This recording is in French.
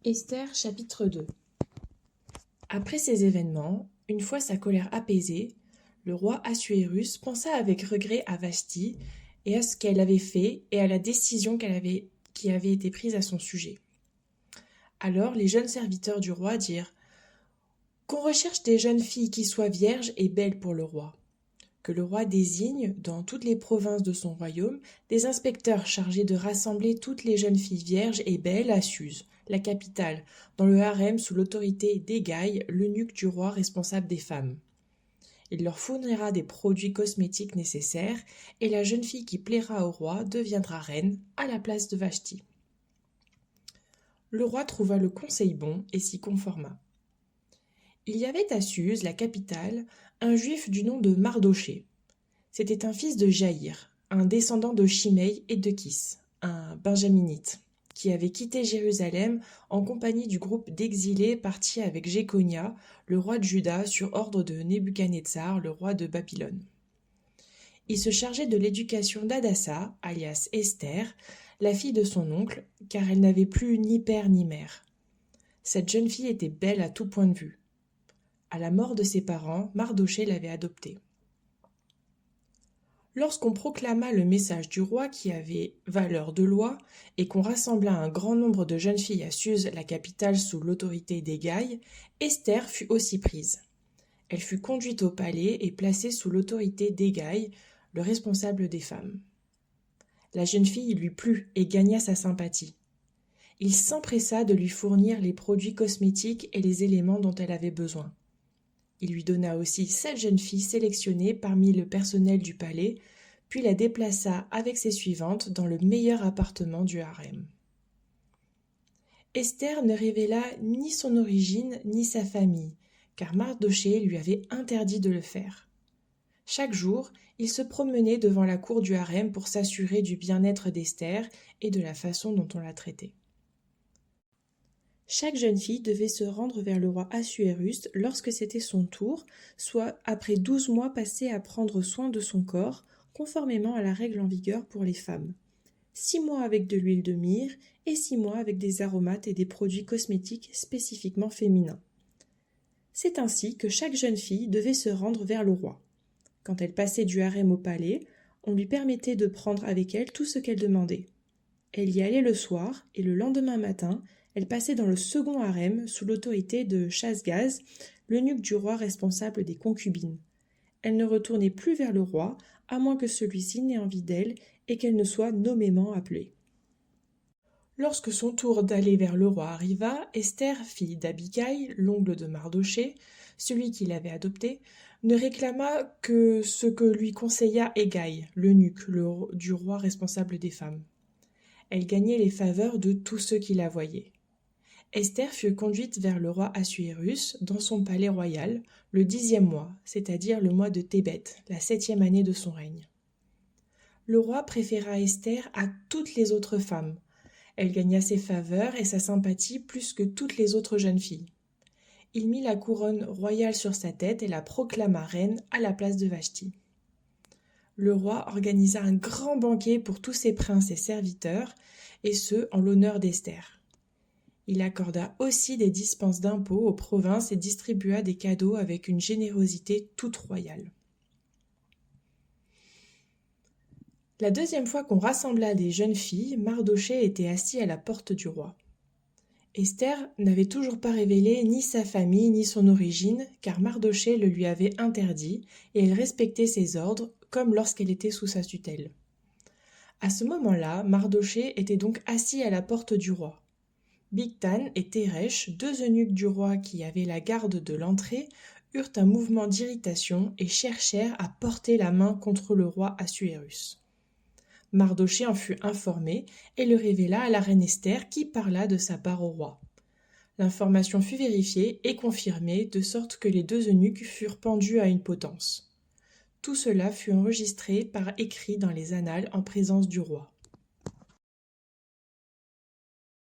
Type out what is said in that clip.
Esther chapitre 2. Après ces événements, une fois sa colère apaisée, le roi Assuérus pensa avec regret à Vashti et à ce qu'elle avait fait et à la décision qui avait été prise à son sujet. Alors les jeunes serviteurs du roi dirent qu'on recherche des jeunes filles qui soient vierges et belles pour le roi, que le roi désigne, dans toutes les provinces de son royaume, des inspecteurs chargés de rassembler toutes les jeunes filles vierges et belles à Suse, la capitale, dans le harem sous l'autorité d'Hégaï, l'eunuque du roi responsable des femmes. Il leur fournira des produits cosmétiques nécessaires, et la jeune fille qui plaira au roi deviendra reine à la place de Vashti. Le roi trouva le conseil bon et s'y conforma. Il y avait à Suse, la capitale, un juif du nom de Mardochée. C'était un fils de Jaïr, un descendant de Shimei et de Kis, un benjaminite, qui avait quitté Jérusalem en compagnie du groupe d'exilés partis avec Jéconia, le roi de Juda, sur ordre de Nebuchadnezzar, le roi de Babylone. Il se chargeait de l'éducation d'Hadassa, alias Esther, la fille de son oncle, car elle n'avait plus ni père ni mère. Cette jeune fille était belle à tout point de vue. À la mort de ses parents, Mardochée l'avait adoptée. Lorsqu'on proclama le message du roi qui avait valeur de loi et qu'on rassembla un grand nombre de jeunes filles à Suse, la capitale, sous l'autorité d'Hégaï, Esther fut aussi prise. Elle fut conduite au palais et placée sous l'autorité d'Hégaï, le responsable des femmes. La jeune fille lui plut et gagna sa sympathie. Il s'empressa de lui fournir les produits cosmétiques et les éléments dont elle avait besoin. Il lui donna aussi 7 jeunes filles sélectionnées parmi le personnel du palais, puis la déplaça avec ses suivantes dans le meilleur appartement du harem. Esther ne révéla ni son origine ni sa famille, car Mardochée lui avait interdit de le faire. Chaque jour, il se promenait devant la cour du harem pour s'assurer du bien-être d'Esther et de la façon dont on la traitait. Chaque jeune fille devait se rendre vers le roi Assuérus lorsque c'était son tour, soit après 12 mois passés à prendre soin de son corps, conformément à la règle en vigueur pour les femmes. 6 mois avec de l'huile de myrrhe et 6 mois avec des aromates et des produits cosmétiques spécifiquement féminins. C'est ainsi que chaque jeune fille devait se rendre vers le roi. Quand elle passait du harem au palais, on lui permettait de prendre avec elle tout ce qu'elle demandait. Elle y allait le soir et le lendemain matin, elle passait dans le second harem sous l'autorité de Shashgaz, l'eunuque du roi responsable des concubines. Elle ne retournait plus vers le roi, à moins que celui-ci n'ait envie d'elle et qu'elle ne soit nommément appelée. Lorsque son tour d'aller vers le roi arriva, Esther, fille d'Abigaï, l'oncle de Mardochée, celui qui l'avait adoptée, ne réclama que ce que lui conseilla Hégaï, l'eunuque du roi responsable des femmes. Elle gagnait les faveurs de tous ceux qui la voyaient. Esther fut conduite vers le roi Assuérus dans son palais royal, le 10e mois, c'est-à-dire le mois de Tébet, la 7e année de son règne. Le roi préféra Esther à toutes les autres femmes. Elle gagna ses faveurs et sa sympathie plus que toutes les autres jeunes filles. Il mit la couronne royale sur sa tête et la proclama reine à la place de Vashti. Le roi organisa un grand banquet pour tous ses princes et serviteurs, et ce, en l'honneur d'Esther. Il accorda aussi des dispenses d'impôts aux provinces et distribua des cadeaux avec une générosité toute royale. La deuxième fois qu'on rassembla des jeunes filles, Mardochée était assis à la porte du roi. Esther n'avait toujours pas révélé ni sa famille ni son origine, car Mardochée le lui avait interdit, et elle respectait ses ordres, comme lorsqu'elle était sous sa tutelle. À ce moment-là, Mardochée était donc assis à la porte du roi. Bigtan et Teresh, 2 eunuques du roi qui avaient la garde de l'entrée, eurent un mouvement d'irritation et cherchèrent à porter la main contre le roi Assuérus. Mardochée en fut informé et le révéla à la reine Esther qui parla de sa part au roi. L'information fut vérifiée et confirmée de sorte que les 2 eunuques furent pendus à une potence. Tout cela fut enregistré par écrit dans les annales en présence du roi.